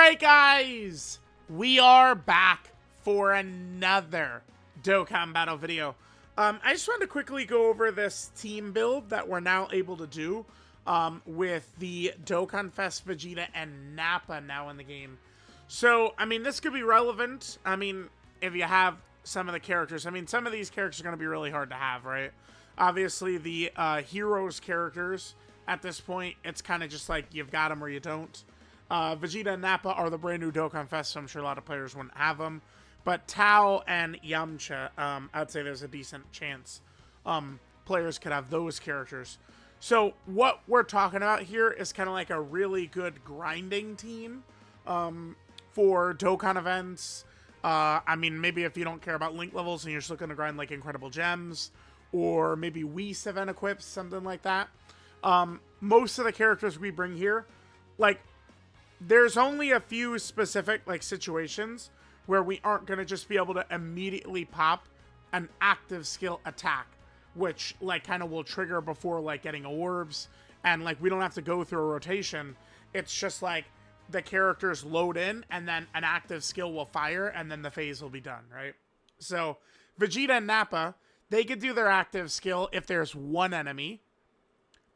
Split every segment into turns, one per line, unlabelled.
Alright guys, we are back for another Dokkan battle video. I just wanted to quickly go over this team build that we're now able to do with the Dokkan Fest Vegeta and Nappa now in the game. So, I mean, this could be relevant. I mean, if you have some of the characters. I mean, some of these characters are going to be really hard to have, right? Obviously, the heroes characters, at this point, it's kind of just like you've got them or you don't. Vegeta and Nappa are the brand new Dokkan Fest, so I'm sure a lot of players wouldn't have them. But Tao and Yamcha, I'd say there's a decent chance players could have those characters. So what we're talking about here is kind of like a really good grinding team for Dokkan events. I mean, maybe if you don't care about link levels and you're just looking to grind like Incredible Gems, or maybe Whis event equips, something like that. Most of the characters we bring here, like, there's only a few specific like situations where we aren't going to just be able to immediately pop an active skill attack, which like kind of will trigger before like getting orbs, and like we don't have to go through a rotation. It's just like the characters load in and then an active skill will fire and then the phase will be done, right? So Vegeta and Nappa, they could do their active skill if there's one enemy.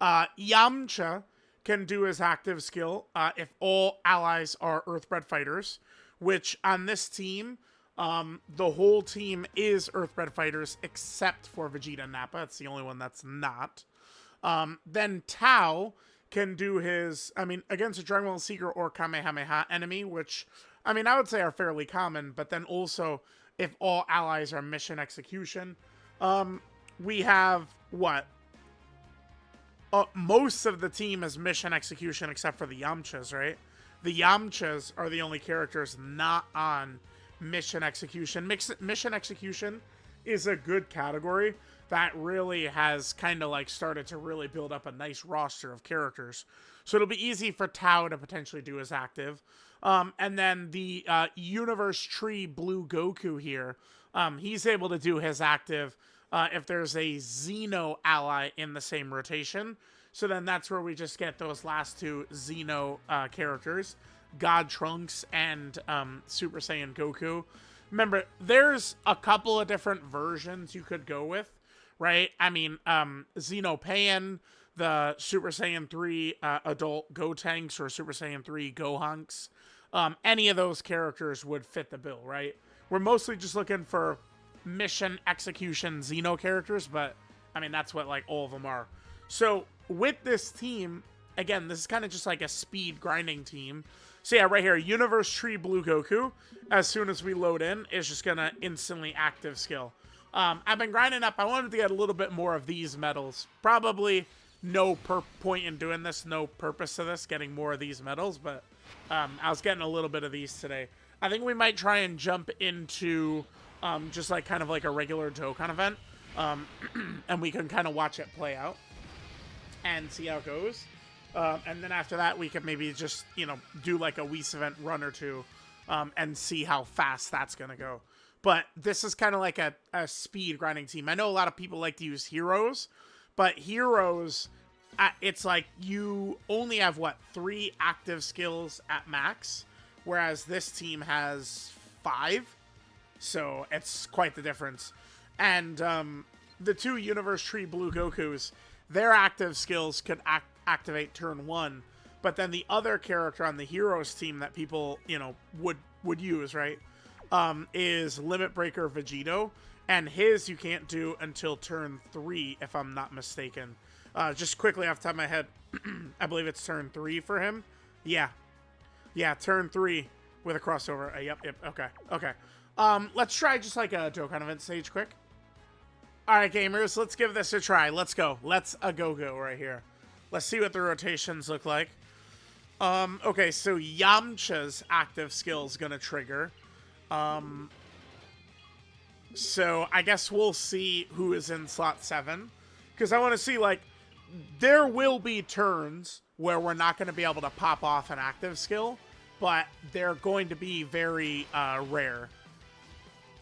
Yamcha can do his active skill if all allies are Earthbred fighters, which on this team, the whole team is Earthbred fighters except for Vegeta and Nappa. It's the only one that's not. Then Tao can do his, I mean, against a Dragon Ball Seeker or Kamehameha enemy, which, I mean, I would say are fairly common, but then also if all allies are mission execution. We have, what? Most of the team is mission execution except for the Yamchas, right? The Yamchas are the only characters not on mission execution. Mission execution is a good category that really has kind of like started to really build up a nice roster of characters. So it'll be easy for Tao to potentially do his active. And then the Universe Tree Blue Goku here, he's able to do his active if there's a Xeno ally in the same rotation. So then that's where we just get those last two Xeno characters, God Trunks and Super Saiyan Goku. Remember, there's a couple of different versions you could go with, right? I mean, Xenopayan, the Super Saiyan 3 adult Gotenks, or Super Saiyan 3 Gohunks. Any of those characters would fit the bill, right? We're mostly just looking for mission execution Xeno characters, but I mean, that's what like all of them are. So with this team, again, this is kind of just like a speed grinding team. So yeah, right here, Universe Tree Blue Goku, as soon as we load in, is just gonna instantly active skill. I've been grinding up. I wanted to get a little bit more of these medals. Probably no point in doing this, no purpose to this, getting more of these medals, but I was getting a little bit of these today. I think we might try and jump into just like kind of like a regular Dokkan event, and we can kind of watch it play out and see how it goes. And then after that, we could maybe just, you know, do like a Whis event run or two, and see how fast that's going to go. But this is kind of like a speed grinding team. I know a lot of people like to use heroes, but heroes, it's like you only have, what, 3 active skills at max, whereas this team has 5. So it's quite the difference. And the two Universe Tree Blue Gokus, their active skills could activate turn 1. But then the other character on the Heroes team that people, you know, would use, right, is Limit Breaker Vegito. And his you can't do until turn 3, if I'm not mistaken. Just quickly off the top of my head, I believe it's turn 3 for him. Yeah. Yeah, turn 3 with a crossover. Yep, okay. Let's try just like a Dokkan event stage quick. Alright, gamers, let's give this a try. Let's go. Let's a go-go right here. Let's see what the rotations look like. Okay, so Yamcha's active skill is gonna trigger. So I guess we'll see who is in slot 7. Because I want to see, like, there will be turns where we're not going to be able to pop off an active skill, but they're going to be very rare.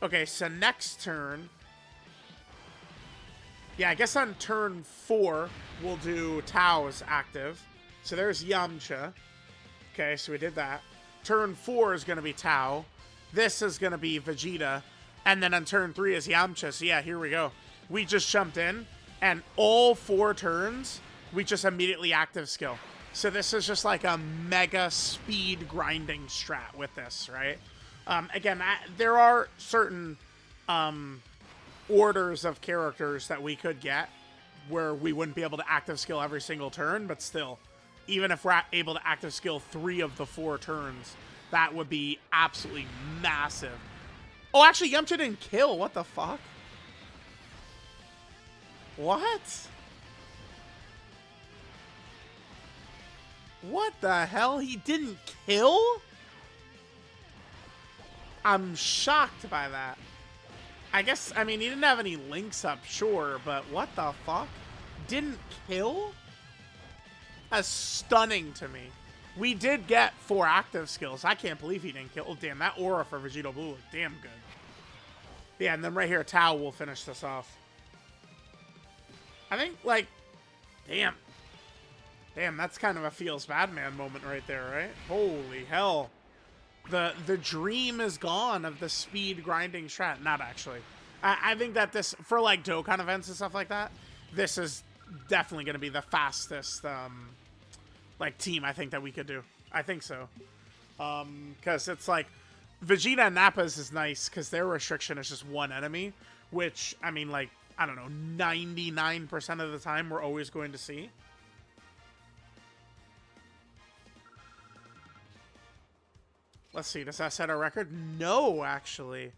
Okay, so next turn, yeah, I guess on turn 4, we'll do Tao's active. So there's Yamcha. Okay, so we did that. Turn 4 is going to be Tao. This is going to be Vegeta. And then on turn 3 is Yamcha. So yeah, here we go. We just jumped in, and all 4 turns, we just immediately active skill. So this is just like a mega speed grinding strat with this, right? Again, there are certain orders of characters that we could get where we wouldn't be able to active skill every single turn, but still, even if we're able to active skill 3 of the 4 turns, that would be absolutely massive. Oh, actually, Yamcha didn't kill. What the fuck? What? What the hell? He didn't kill? I'm shocked by that. I guess, I mean, he didn't have any links up, sure, but what the fuck? Didn't kill? That's stunning to me. We did get 4 active skills. I can't believe he didn't kill. Oh, damn, that aura for Vegeta Blue looked damn good. Yeah, and then right here, Tao will finish this off. I think, like, damn. Damn, that's kind of a feels bad man moment right there, right? Holy hell. The dream is gone of the speed grinding strat. Not actually. I think that this, for like Dokkan events and stuff like that, this is definitely going to be the fastest like team I think that we could do. I think so. Because it's like Vegeta and Nappa's is nice because their restriction is just 1 enemy, which, I mean, like, I don't know, 99% of the time we're always going to see. Let's see, does that set our record? No, actually.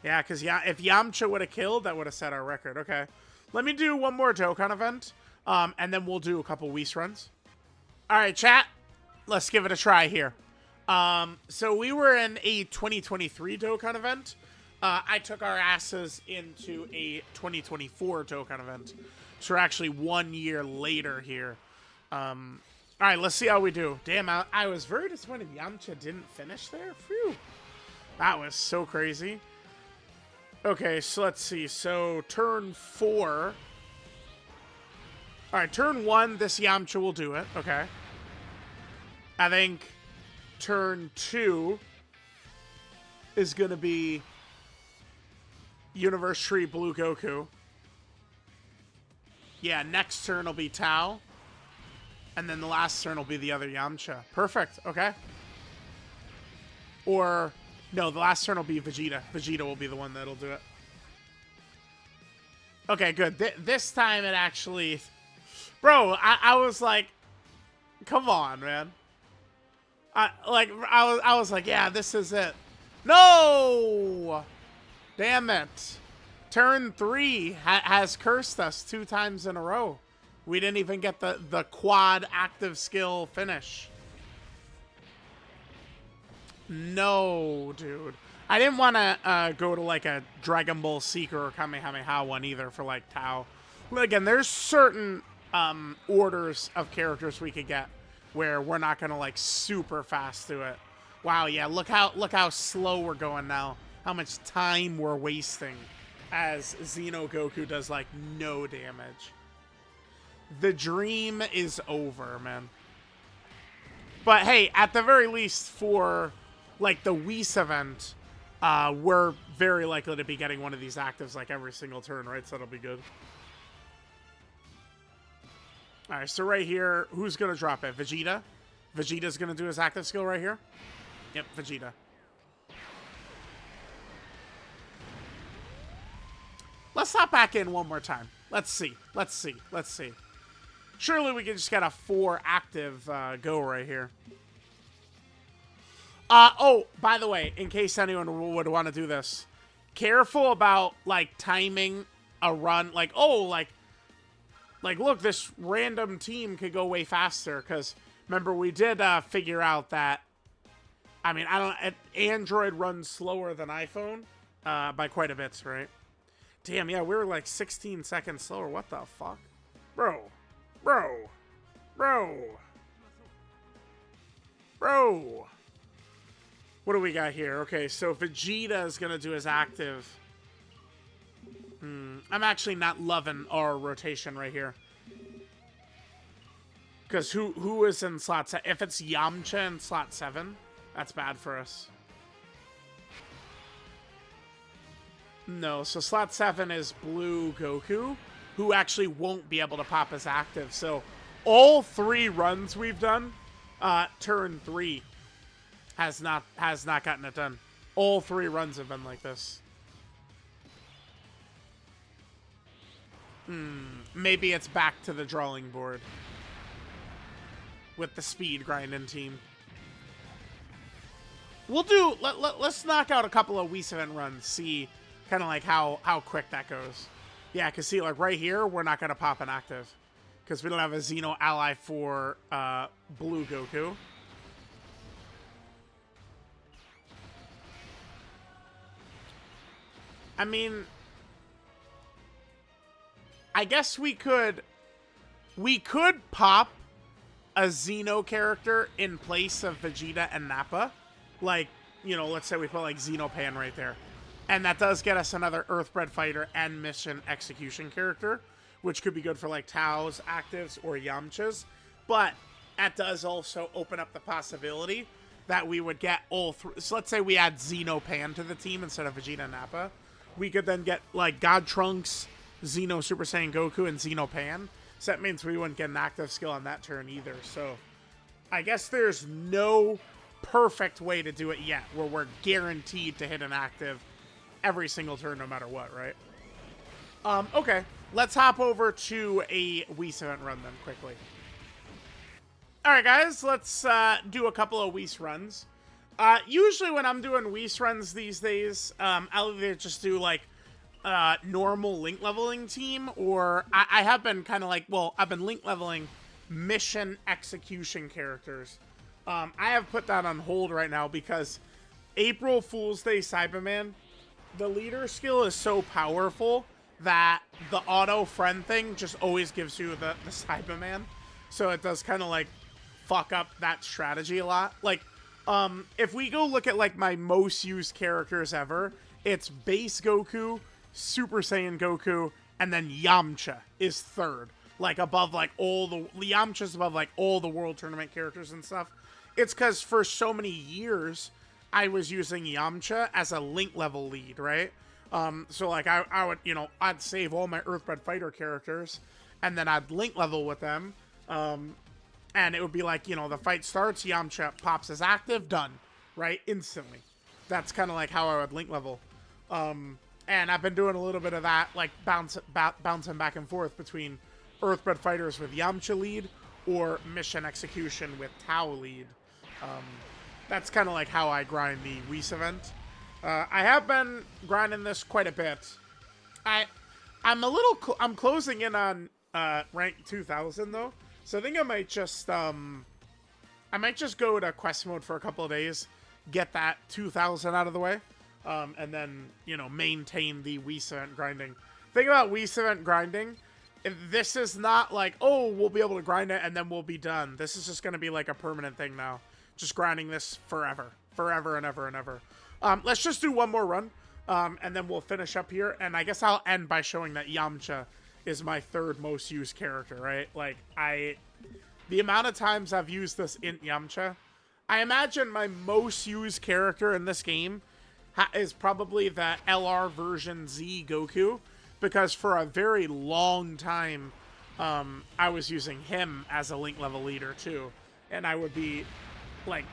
Yeah, because if Yamcha would have killed, that would have set our record. Okay. Let me do one more Dokkan event, and then we'll do a couple Whis runs. All right, chat. Let's give it a try here. So we were in a 2023 Dokkan event. I took our asses into a 2024 Dokkan event. So we're actually 1 year later here. All right, let's see how we do. Damn, I was very disappointed Yamcha didn't finish there. Phew. That was so crazy. Okay, so let's see. So, turn 4. All right, turn 1, this Yamcha will do it. Okay. I think turn 2 is going to be Universe Tree Blue Goku. Yeah, next turn will be Tao. And then the last turn will be the other Yamcha. Perfect. Okay. Or, no, the last turn will be Vegeta. Vegeta will be the one that'll do it. Okay, good. This time it actually... Bro, I was like... Come on, man. I was like, yeah, this is it. No! Damn it. Turn 3 has cursed us 2 times in a row. We didn't even get the quad active skill finish. No, dude. I didn't want to go to like a Dragon Ball Seeker or Kamehameha one either for like Tao. Again, there's certain orders of characters we could get where we're not gonna like super fast do it. Wow, yeah, look how slow we're going now. How much time we're wasting as Xeno Goku does like no damage. The dream is over, man. But hey, at the very least for like the Whis event, we're very likely to be getting one of these actives like every single turn, right? So that'll be good. All right, so right here, who's going to drop it? Vegeta? Vegeta's going to do his active skill right here? Yep, Vegeta. Let's hop back in one more time. Let's see. Surely we can just get a 4 active go right here. Oh, by the way, in case anyone would want to do this, careful about, like, timing a run. Like, oh, like, look, this random team could go way faster. Because, remember, we did figure out that, I mean, Android runs slower than iPhone by quite a bit, right? Damn, yeah, we were like 16 seconds slower. What the fuck? Bro. What do we got here? Okay, so Vegeta is going to do his active. I'm actually not loving our rotation right here. Because who is in slot 7? If it's Yamcha in slot 7, That's bad for us. No, so slot 7 is Blue Goku, who actually won't be able to pop as active. So all 3 runs we've done, turn 3 has not gotten it done. All 3 runs have been like this. Maybe it's back to the drawing board with the speed grinding team. We'll do. Let's knock out a couple of Whis event runs. See, kind of like how quick that goes. Yeah, cause see, like right here, we're not gonna pop an active because we don't have a Xeno ally for Blue Goku. I mean, I guess we could pop a Xeno character in place of Vegeta and Nappa. Like, you know, let's say we put like Xenopan right there. And that does get us another Earthbred fighter and mission execution character, which could be good for like Tao's actives or Yamcha's. But that does also open up the possibility that we would get all 3. So let's say we add Xenopan to the team instead of Vegeta and Nappa. We could then get like God Trunks, Xeno Super Saiyan Goku, and Xenopan. So that means we wouldn't get an active skill on that turn either. So I guess there's no perfect way to do it yet where we're guaranteed to hit an active every single turn no matter what, right? Okay. Let's hop over to a Whis event run then quickly. Alright guys, let's do a couple of Whis runs. Usually when I'm doing Whis runs these days, I'll either just do like normal link leveling team, or I have been kind of like, well, I've been link leveling mission execution characters. I have put that on hold right now because April Fool's Day Cyberman, the leader skill is so powerful that the auto friend thing just always gives you the Cyberman. So it does kind of like fuck up that strategy a lot. Like, if we go look at like my most used characters ever, it's base Goku, Super Saiyan Goku, and then Yamcha is third. Like above like all the Yamcha's above like all the World Tournament characters and stuff. It's because for so many years I was using Yamcha as a link level lead, right? So like I would, you know, I'd save all my Earthbred fighter characters and then I'd link level with them. And it would be like, you know, the fight starts, Yamcha pops as active, done, right? Instantly. That's kind of like how I would link level. And I've been doing a little bit of that, like bouncing back and forth between Earthbred fighters with Yamcha lead or mission execution with Tao lead. That's kind of like how I grind the Whis event. I have been grinding this quite a bit. I'm closing in on rank 2000 though, so I think I might just go to quest mode for a couple of days, get that 2000 out of the way, and then, you know, maintain the Whis event grinding. Thing about Whis event grinding, this is not like, oh, we'll be able to grind it and then we'll be done. This is just going to be like a permanent thing now. Just grinding this forever. Forever and ever and ever. Let's just do one more run, and then we'll finish up here. And I guess I'll end by showing that Yamcha is my third most used character, right? Like, the amount of times I've used this in Yamcha, I imagine my most used character in this game is probably the LR version Z Goku, because for a very long time, I was using him as a link level leader too, and I would be like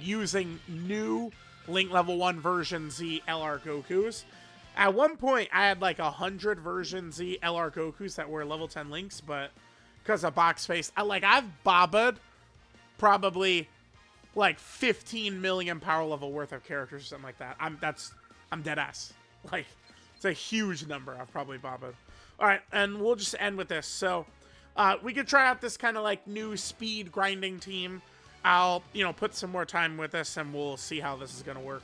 using new link level 1 version Z LR Gokus. At one point, I had like 100 version Z LR Gokus that were level 10 links, but because of box space, I've bobbed probably like 15 million power level worth of characters or something like that. I'm dead ass. Like, it's a huge number I've probably bobbed. All right, and we'll just end with this. So, we could try out this kind of like new speed grinding team. I'll, you know, put some more time with this and we'll see how this is going to work.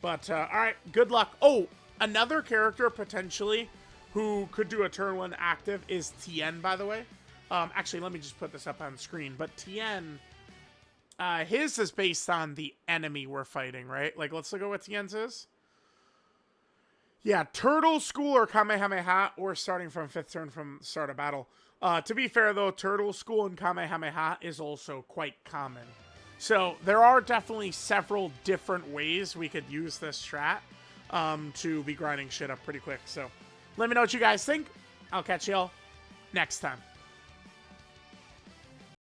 But, all right, good luck. Oh, another character potentially who could do a turn 1 active is Tien, by the way. Actually, let me just put this up on screen. But Tien, his is based on the enemy we're fighting, right? Like, let's look at what Tien's is. Yeah, Turtle School or Kamehameha, or starting from 5th turn from start of battle. To be fair, though, Turtle School and Kamehameha is also quite common. So there are definitely several different ways we could use this strat to be grinding shit up pretty quick. So let me know what you guys think. I'll catch y'all next time.